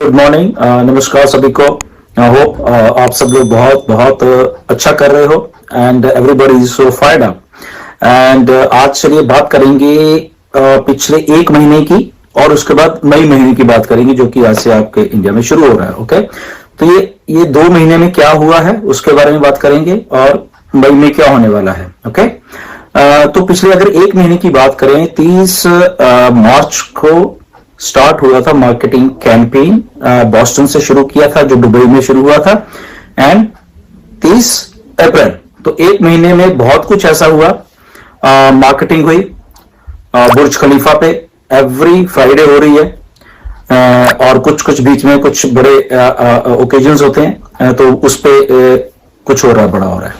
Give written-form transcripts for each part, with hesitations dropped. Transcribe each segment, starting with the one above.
Good morning, नमस्कार सभी को। होप आप सब लोग बहुत बहुत अच्छा कर रहे हो and everybody is so fired up. And आज चलिए बात करेंगे पिछले एक महीने की और उसके बाद मई महीने की बात करेंगे जो कि आज से आपके इंडिया में शुरू हो रहा है। ओके, तो ये 2 महीने में क्या हुआ है उसके बारे में बात करेंगे और मई में क्या होने वाला है। ओके, तो पिछले अगर एक महीने की बात करें 30 मार्च को स्टार्ट हुआ था मार्केटिंग कैंपेन। बॉस्टन से शुरू किया था जो दुबई में शुरू हुआ था एंड 30 अप्रैल, तो एक महीने में बहुत कुछ ऐसा हुआ। मार्केटिंग हुई बुर्ज खलीफा पे, एवरी फ्राइडे हो रही है और कुछ कुछ बीच में कुछ बड़े ओकेजन्स होते हैं तो उस पे कुछ हो रहा है, बड़ा हो रहा है।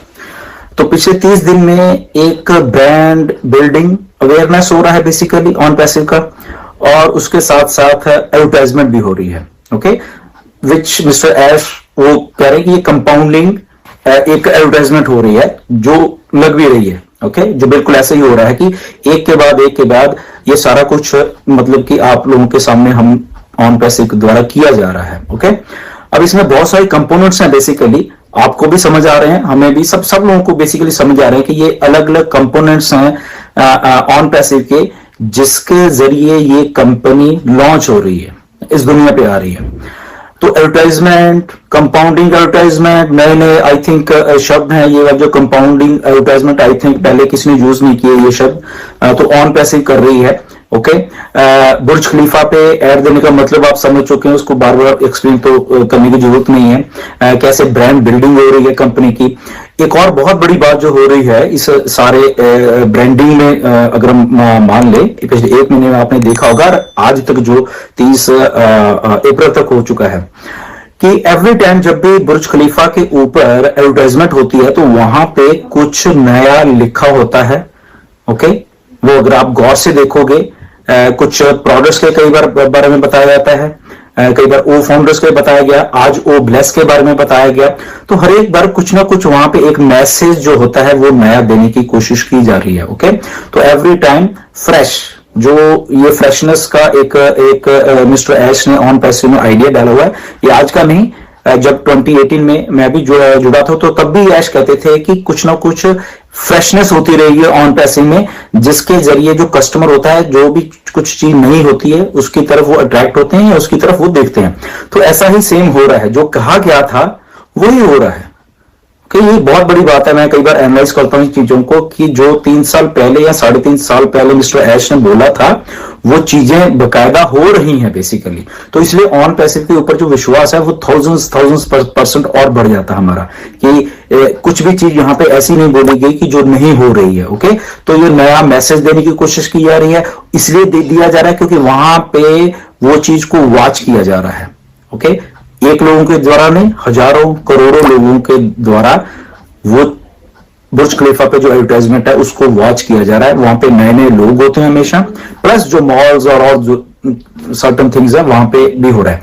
तो पिछले 30 दिन में एक ब्रांड बिल्डिंग अवेयरनेस हो रहा है बेसिकली ऑन पैसिव का, और उसके साथ साथ एडवर्टाइजमेंट भी हो रही है। ओके, विच मिस्टर एश वो कह रहे हैं कि ये कंपाउंडिंग एक एडवर्टाइजमेंट हो रही है जो लग भी रही है। ओके, जो बिल्कुल ऐसे ही हो रहा है कि एक के बाद ये सारा कुछ मतलब कि आप लोगों के सामने हम ऑन पैसिव के द्वारा किया जा रहा है। ओके, अब इसमें बहुत सारे कंपोनेंट्स हैं बेसिकली, आपको भी समझ आ रहे हैं, हमें भी, सब लोगों को बेसिकली समझ आ रहे हैं कि ये अलग अलग कंपोनेंट्स हैं ऑन पैसिव के जिसके जरिए ये कंपनी लॉन्च हो रही है, इस दुनिया पे आ रही है। तो एडवर्टाइजमेंट, कंपाउंडिंग एडवर्टाइजमेंट, नए नए आई थिंक शब्द हैं ये जो कंपाउंडिंग एडवर्टाइजमेंट, आई थिंक पहले किसी ने यूज नहीं किए ये शब्द, तो ऑन पैसिव कर रही है। ओके, बुर्ज खलीफा पे ऐड देने का मतलब आप समझ चुके हैं, उसको बार बार एक्सप्लेन तो करने की जरूरत नहीं है। कैसे ब्रांड बिल्डिंग हो रही है कंपनी की। एक और बहुत बड़ी बात जो हो रही है इस सारे ब्रांडिंग में, अगर हम मान ले पिछले एक महीने में आपने देखा होगा, आज तक जो 30 अप्रैल तक हो चुका है कि एवरी टाइम जब भी बुर्ज खलीफा के ऊपर एडवर्टाइजमेंट होती है तो वहां पे कुछ नया लिखा होता है। ओके, वो अगर आप गौर से देखोगे कुछ प्रोडक्ट्स के कई बार बारे में बताया जाता है, कई बार ओ फाउंडर्स के बताया गया, आज ओ ब्लेस के बारे में बताया गया। तो हर एक बार कुछ ना कुछ वहां पे एक मैसेज जो होता है वो नया देने की कोशिश की जा रही है। ओके, तो एवरी टाइम फ्रेश, जो ये फ्रेशनेस का एक मिस्टर एश ने ऑन पैसिव में आइडिया डाला हुआ है, ये आज का नहीं। जब 2018 में मैं भी जुड़ा था तो तब भी ऐश कहते थे कि कुछ ना कुछ फ्रेशनेस होती रहेगी ऑन पैसिव में, जिसके जरिए जो कस्टमर होता है जो भी कुछ चीज नहीं होती है उसकी तरफ वो अट्रैक्ट होते हैं या उसकी तरफ वो देखते हैं। तो ऐसा ही सेम हो रहा है, जो कहा गया था वही हो रहा है। कि ये बहुत बड़ी बात है, मैं कई बार एनालाइज करता हूँ चीजों को कि जो 3 साल पहले या 3.5 साल पहले मिस्टर ऐश ने बोला था वो चीजें बकायदा हो रही हैं बेसिकली। तो इसलिए ऑन पैसिव के ऊपर जो विश्वास है वो थाउजेंड्स% और बढ़ जाता है हमारा कि कुछ भी चीज यहाँ पे ऐसी नहीं बोली गई कि जो नहीं हो रही है। ओके, तो ये नया मैसेज देने की कोशिश की जा रही है, इसलिए दिया जा रहा है क्योंकि वहां पे वो चीज को वॉच किया जा रहा है। ओके, एक लोगों के द्वारा नहीं, हजारों करोड़ों लोगों के द्वारा वो बुर्ज खलीफा पे जो एडवर्टाइजमेंट है उसको वॉच किया जा रहा है। वहां पे नए नए लोग होते हैं हमेशा, प्लस जो मॉल्स और जो सर्टन थिंग्स है वहां पे भी हो रहा है।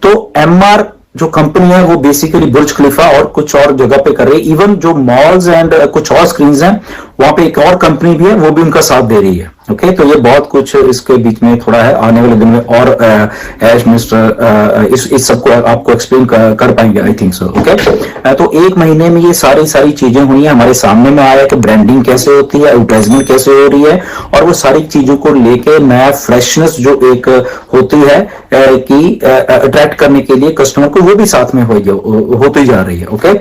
तो एमआर जो कंपनी है वो बेसिकली बुर्ज खलीफा और कुछ और जगह पे कर रही है। इवन जो मॉल्स एंड कुछ और स्क्रीन हैं वहां पे एक और कंपनी भी है वो भी उनका साथ दे रही है। ओके, तो ये बहुत कुछ इसके बीच में थोड़ा है, आने वाले दिन में और एश मिस्टर इस सबको आपको एक्सप्लेन कर पाएंगे आई थिंक सो। ओके, तो एक महीने में ये सारी चीजें हुई है, हमारे सामने में आया कि ब्रांडिंग कैसे होती है, एडवर्टाइजमेंट कैसे हो रही है, और वो सारी चीजों को लेके नया फ्रेशनेस जो एक होती है कि अट्रैक्ट करने के लिए कस्टमर को, वो भी साथ में होती जा रही है। ओके,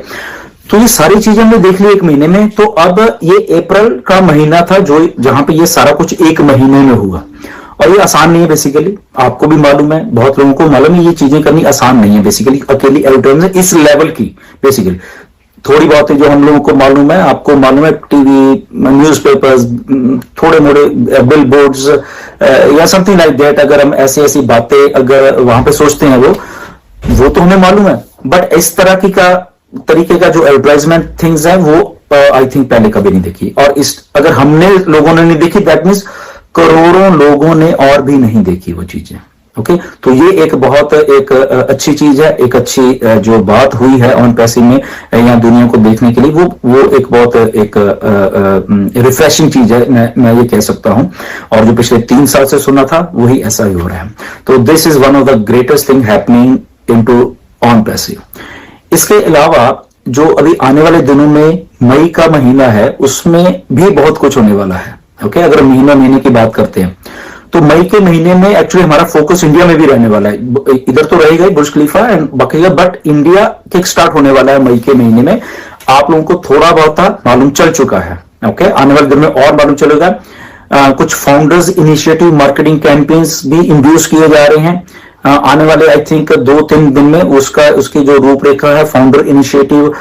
तो ये सारी चीजें हमने देख ली एक महीने में। तो अब ये अप्रैल का महीना था जो जहां पे ये सारा कुछ एक महीने में हुआ, और ये आसान नहीं है बेसिकली, आपको भी मालूम है, बहुत लोगों को मालूम है ये चीजें करनी आसान नहीं है बेसिकली, अकेली एडवर्टाइजमेंट इस लेवल की बेसिकली। थोड़ी बहुत जो हम लोगों को मालूम है, आपको मालूम है, टीवी, न्यूज़पेपर्स, थोड़े मोड़े बिल बोर्ड्स या समथिंग लाइक दैट, अगर हम ऐसी बातें अगर वहां पे सोचते हैं वो तो हमें मालूम है। बट इस तरह की तरीके का जो एडवर्टाइजमेंट थिंग्स है वो आई थिंक पहले कभी नहीं देखी, और इस अगर हमने लोगों ने नहीं देखी दैट मीन्स करोड़ों लोगों ने और भी नहीं देखी वो चीजें। ओके तो ये एक बहुत एक अच्छी चीज है, एक अच्छी जो बात हुई है ऑन पैसिव में यहाँ दुनिया को देखने के लिए, वो एक बहुत एक रिफ्रेशिंग चीज है, मैं ये कह सकता हूं। और जो पिछले 3 साल से सुना था वही ऐसा ही हो रहा है। तो this is one of the greatest thing happening into on passive. इसके अलावा जो अभी आने वाले दिनों में मई का महीना है उसमें भी बहुत कुछ होने वाला है। ओके अगर महीने की बात करते हैं तो मई के महीने में एक्चुअली हमारा फोकस इंडिया में भी रहने वाला है। इधर तो रहेगा ही बुर्ज खलीफा एंड बकेया, बट इंडिया किक स्टार्ट होने वाला है मई के महीने में। आप लोगों को थोड़ा बहुत मालूम चल चुका है। ओके आने वाले दिन में और मालूम चलेगा। कुछ फाउंडर्स इनिशिएटिव मार्केटिंग कैंपेन्स भी इंड्यूस किए जा रहे हैं आने वाले आई थिंक 2-3 दिन में। उसकी जो रूपरेखा है फाउंडर इनिशिएटिव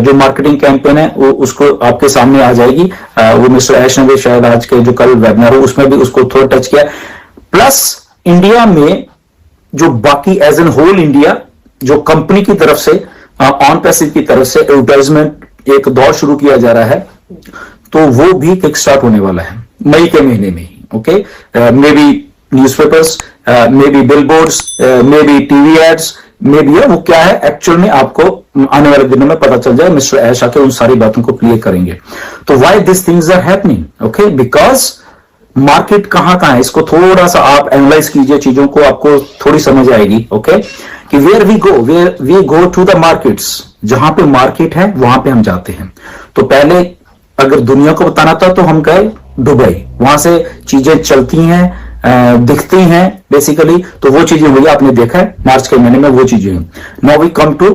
जो मार्केटिंग कैंपेन है वो उसको आपके सामने आ जाएगी। वो मिस्टर ऐश ने भी शायद आज के जो कल वेबिनार हो उसमें भी उसको थोड़ा टच किया। प्लस इंडिया में जो बाकी एज एन होल इंडिया जो कंपनी की तरफ से ऑन पैसिव की तरफ से एडवर्टाइजमेंट एक दौर शुरू किया जा रहा है, तो वो भी किक स्टार्ट होने वाला है मई के महीने में। Okay maybe newspapers, maybe billboards, maybe TV ads, maybe वो क्या है एक्चुअल में आपको आने वाले दिनों में पता चल जाए। मिस्टर ऐश आके उन सारी बातों को क्लियर करेंगे। तो why this things are happening, okay because market कहां है इसको थोड़ा सा आप एनालाइज कीजिए, चीजों को आपको थोड़ी समझ आएगी। ओके कि where we go to the markets, जहां पे मार्केट है वहां पे हम जाते हैं। तो पहले अगर दुनिया को बताना था तो हम गए दुबई, वहां से चीजें चलती हैं दिखती हैं बेसिकली, तो वो चीजें हुई आपने देखा है मार्च के महीने में वो चीजें हुई। Now we come to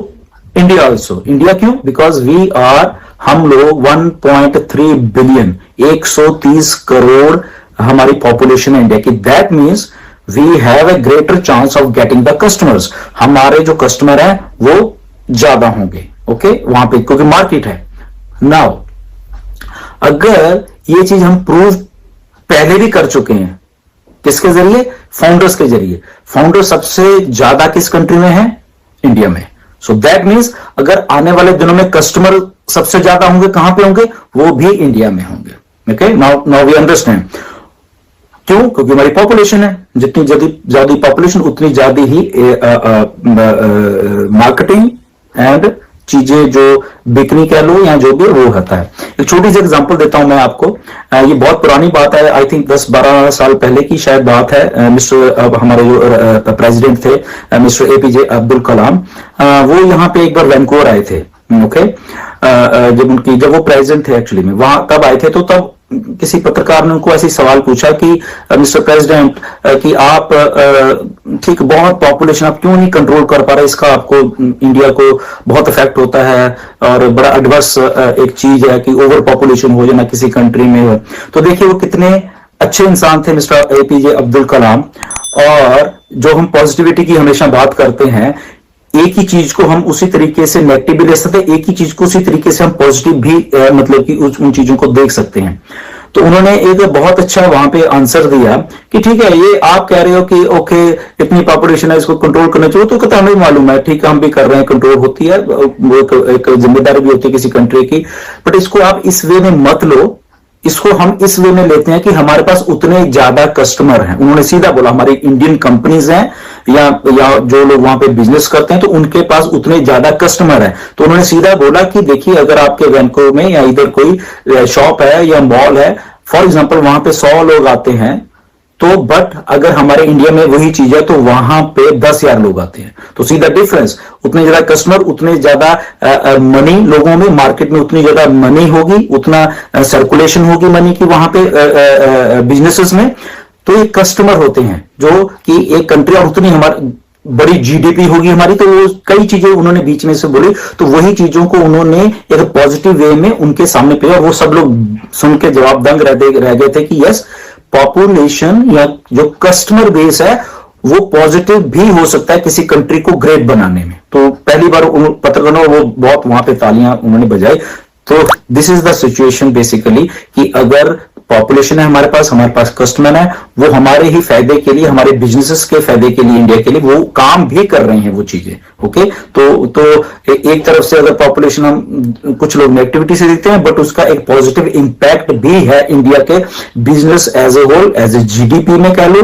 India also. India क्यों? बिकॉज वी आर, हम लोग 1.3 बिलियन 130 करोड़ हमारी पॉपुलेशन है इंडिया की। That means we have a greater chance of getting the customers. हमारे जो कस्टमर है वो ज्यादा होंगे ओके वहां पे, क्योंकि मार्केट है। नाउ अगर ये चीज हम प्रूव पहले भी कर चुके हैं, किसके जरिए? फाउंडर्स के जरिए। फाउंडर सबसे ज्यादा किस कंट्री में है? इंडिया में। सो दैट मीन्स अगर आने वाले दिनों में कस्टमर सबसे ज्यादा होंगे, कहां पे होंगे? वो भी इंडिया में होंगे। ओके नाउ वी अंडरस्टैंड क्यों? क्योंकि हमारी पॉपुलेशन है, जितनी ज्यादा पॉपुलेशन उतनी ज्यादा ही मार्केटिंग एंड चीजें जो बिकनी कह लो या जो भी वो होता है। एक छोटी सी एग्जांपल देता हूं मैं आपको। ये बहुत पुरानी बात है, आई थिंक 10-12 साल पहले की शायद बात है। मिस्टर हमारे जो प्रेसिडेंट थे मिस्टर एपीजे अब्दुल कलाम, वो यहाँ पे एक बार वैंकूवर आए थे। ओके जब वो प्रेसिडेंट थे एक्चुअली में, वहां तब आए थे। तो तब किसी पत्रकार ने उनको ऐसे सवाल पूछा कि मिस्टर प्रेसिडेंट कि आप ठीक बहुत पॉपुलेशन आप क्यों नहीं कंट्रोल कर पा रहे, इसका आपको इंडिया को बहुत इफेक्ट होता है और बड़ा एडवर्स एक चीज है कि ओवर पॉपुलेशन हो जाना किसी कंट्री में। तो देखिए वो कितने अच्छे इंसान थे मिस्टर एपीजे अब्दुल कलाम। और जो हम पॉजिटिविटी की हमेशा बात करते हैं, एक ही चीज को हम उसी तरीके से नेगेटिव भी ले सकते हैं, एक ही चीज को उसी तरीके से हम पॉजिटिव भी मतलब कि उन चीजों को देख सकते हैं। तो उन्होंने एक बहुत अच्छा वहां पे आंसर दिया कि ठीक है ये आप कह रहे हो कि ओके इतनी पॉपुलेशन है इसको कंट्रोल करना चाहिए, तो कहता हमें मालूम है, ठीक है हम भी कर रहे हैं, कंट्रोल होती है, वो एक जिम्मेदारी भी होती है किसी कंट्री की। बट इसको आप इस वे में मत लो, इसको हम इस वे में लेते हैं कि हमारे पास उतने ज्यादा कस्टमर हैं। उन्होंने सीधा बोला हमारी इंडियन कंपनीज हैं या जो लोग वहां पे बिजनेस करते हैं तो उनके पास उतने ज्यादा कस्टमर हैं। तो उन्होंने सीधा बोला कि देखिए अगर आपके वैंकूवर में या इधर कोई शॉप है या मॉल है, फॉर एग्जांपल वहां पे 100 लोग आते हैं, तो बट अगर हमारे इंडिया में वही चीज है तो वहां पे 10,000 लोग आते हैं। तो सीधा डिफरेंस, उतने ज्यादा कस्टमर, उतने ज्यादा मनी लोगों में, मार्केट में उतनी ज्यादा मनी होगी, उतना सर्कुलेशन होगी मनी की वहां पे बिजनेसेस में। तो ये कस्टमर होते हैं जो कि एक कंट्री, और उतनी हमारी बड़ी जीडीपी होगी हमारी। तो वो कई चीजें उन्होंने बीच में से बोली, तो वही चीजों को उन्होंने एक पॉजिटिव वे में उनके सामने पे, और वो सब लोग सुन के जवाब दंग रह गए थे कि यस पॉपुलेशन या जो कस्टमर बेस है वो पॉजिटिव भी हो सकता है किसी कंट्री को ग्रेट बनाने में। तो पहली बार पत्रकारों वो बहुत वहां पे तालियां उन्होंने बजाई। तो this is the situation basically कि अगर पॉपुलेशन है हमारे पास कस्टमर है, वो हमारे ही फायदे के लिए, हमारे बिजनेसेस के फायदे के लिए, इंडिया के लिए वो काम भी कर रहे हैं वो चीजें। ओके, तो एक तरफ से अगर पॉपुलेशन हम कुछ लोग नेगेटिविटी से देखते हैं, बट उसका एक पॉजिटिव इंपैक्ट भी है इंडिया के business as a whole, as a GDP में कह लो,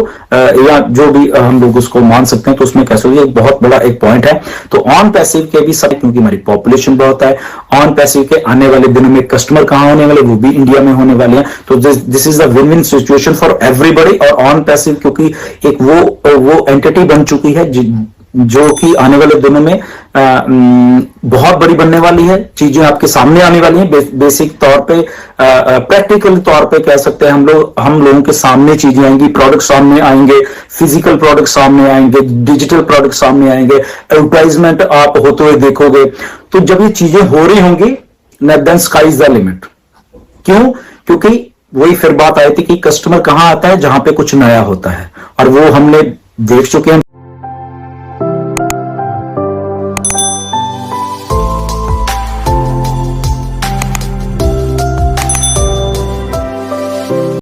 या जो भी हम लोग उसको मान सकते हैं, तो उसमें कह सकते एक बहुत बड़ा एक पॉइंट है। तो ऑन पैसिव के भी सब, क्योंकि हमारी पॉपुलेशन बहुत है, ऑन पैसिव के आने वाले दिनों में कस्टमर कहां होने वाले, वो भी इंडिया में होने वाले हैं। तो this is the win win situation for everybody. और ऑन पैसिव क्योंकि एक वो एंटिटी बन चुकी है जो कि आने वाले दिनों में बहुत बड़ी बनने वाली है, चीजें आपके सामने आने वाली हैं। बेसिक तौर पे, प्रैक्टिकल तौर पे कह सकते हैं हम लोगों के सामने चीजें आएंगी, प्रोडक्ट सामने आएंगे, फिजिकल प्रोडक्ट सामने आएंगे, डिजिटल प्रोडक्ट सामने आएंगे, एडवर्टाइजमेंट आप होते हुए देखोगे। तो जब ये चीजें हो रही होंगी, then sky is the limit. क्यों? क्योंकि वही फिर बात आई थी कि कस्टमर कहां आता है, जहां पे कुछ नया होता है, और वो हमने देख चुके हैं।